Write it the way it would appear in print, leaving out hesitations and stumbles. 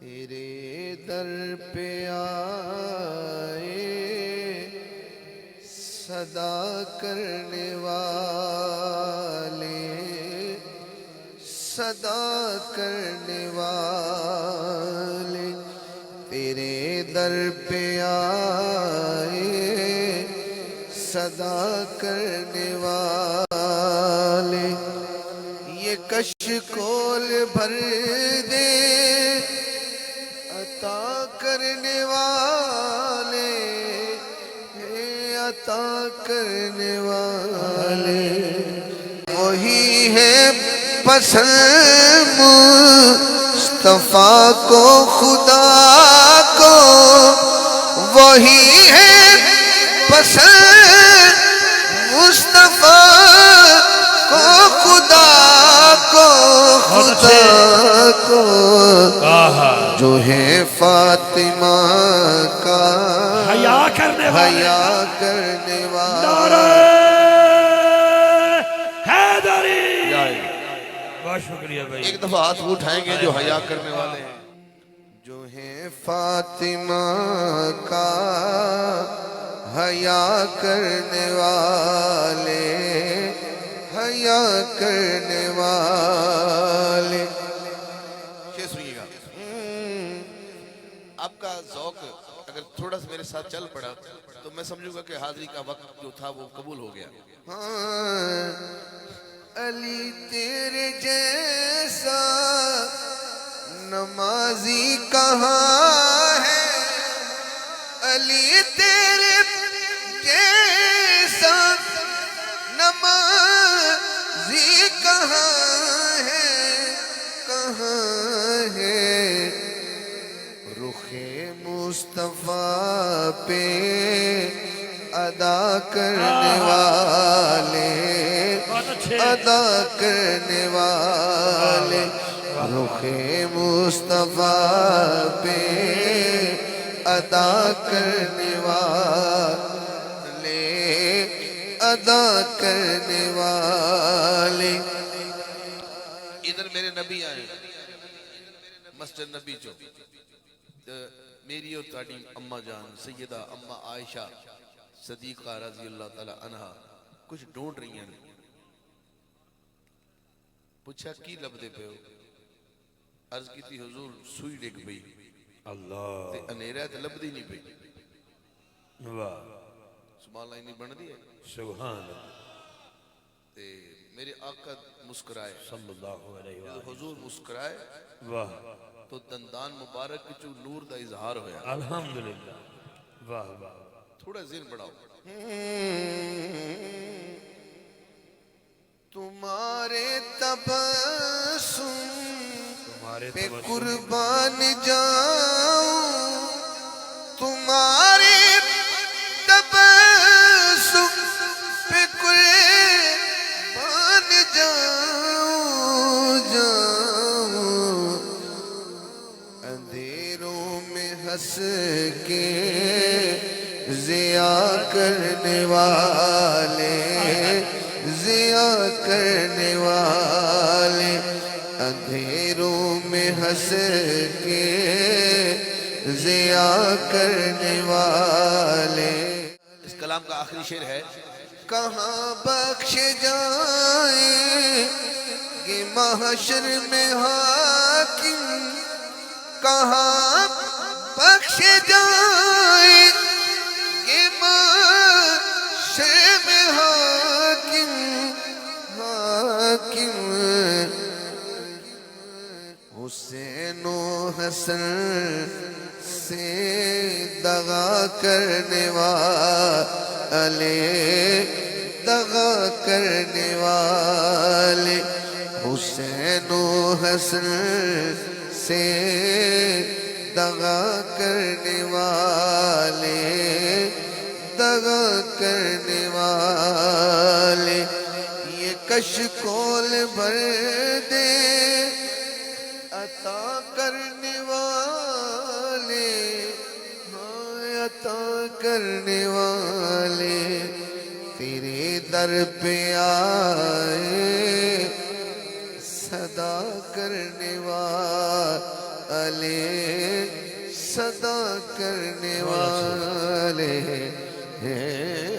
تیرے در پہ آئے صدا کرنے والے، صدا کرنے والے تیرے در پہ آئے صدا کرنے والے، یہ کشکول بھر دے عطا کرنے والے، عطا کرنے والے وہی ہے پسند مصطفیٰ کو خدا کو، وہی ہے پسند مصطفیٰ کو خدا کو، خدا کو جو ہے فاطمہ کا حیا کرنے والا، نعرہ حیدری۔ بہت شکریہ بھائی، ایک دفعہ ہاتھ اٹھائیں گے جو حیا کرنے والے ہیں، جو ہیں فاطمہ کا حیا کرنے والے، حیا کرنے والے۔ شیئر سنیے گا، آپ کا ذوق اگر تھوڑا سا میرے ساتھ چل پڑا تو میں سمجھوں گا کہ حاضری کا وقت جو تھا وہ قبول ہو گیا۔ علی تیرے جیسا نمازی کہاں ہے، علی تیرے جیسا نمازی کہاں ہے، کہاں ہے رخ مصطفیٰ پہ ادا کرنے والے، ادا کرنے والے رخ مصطفیٰ پہ ادا کرنے والے، ادا کرنے والے۔ ادھر میرے نبی آئے مسجد نبی جو میری اور تاڑی اماں جان سیدہ اماں عائشہ صدیقہ رضی اللہ تعالی عنہ کچھ ڈھونڈ رہی ہیں، پوچھا کی لبدے پہ ہو، عرض کی تھی حضور سوئی ڈگ پئی اللہ تے انیرہ تے لبدی نہیں پئی، واہ سبحان اللہ نہیں بن دی ہے سبحان اللہ تے میرے آقا مسکرائے، صلی اللہ علیہ جب وآلہ حضور مسکرائے واہ تو دندان مبارک چو نور دا اظہار ہویا۔ الحمدللہ واہ واہ تھوڑا ذہن بڑھاؤ، تمہارے تبسم پہ قربان جاؤں، تمہارے تبسم پہ قربان جاؤں، جاؤں اندھیروں میں ہنس کے ضیا کرنے والے، ضیا کرنے والے اندھیروں میں ہنس کے ضیا کرنے والے۔ اس کلام کا آخری شعر ہے، کہاں بخش جائیں گے محشر میں حاکم، کہاں بخش جائیں گے محشر میں حاکم، حاکم حسین و حسن سے دغا کرنے والے، دغا کرنے والے حسین و حسن سے دغا کرنے والے، دغا کرنے والے یہ کشکول بھر دے عطا کرنے والے، ہاں عطا کرنے والے تیرے در پہ آئے صدا کرنے علی صدا کرنے والے ہیں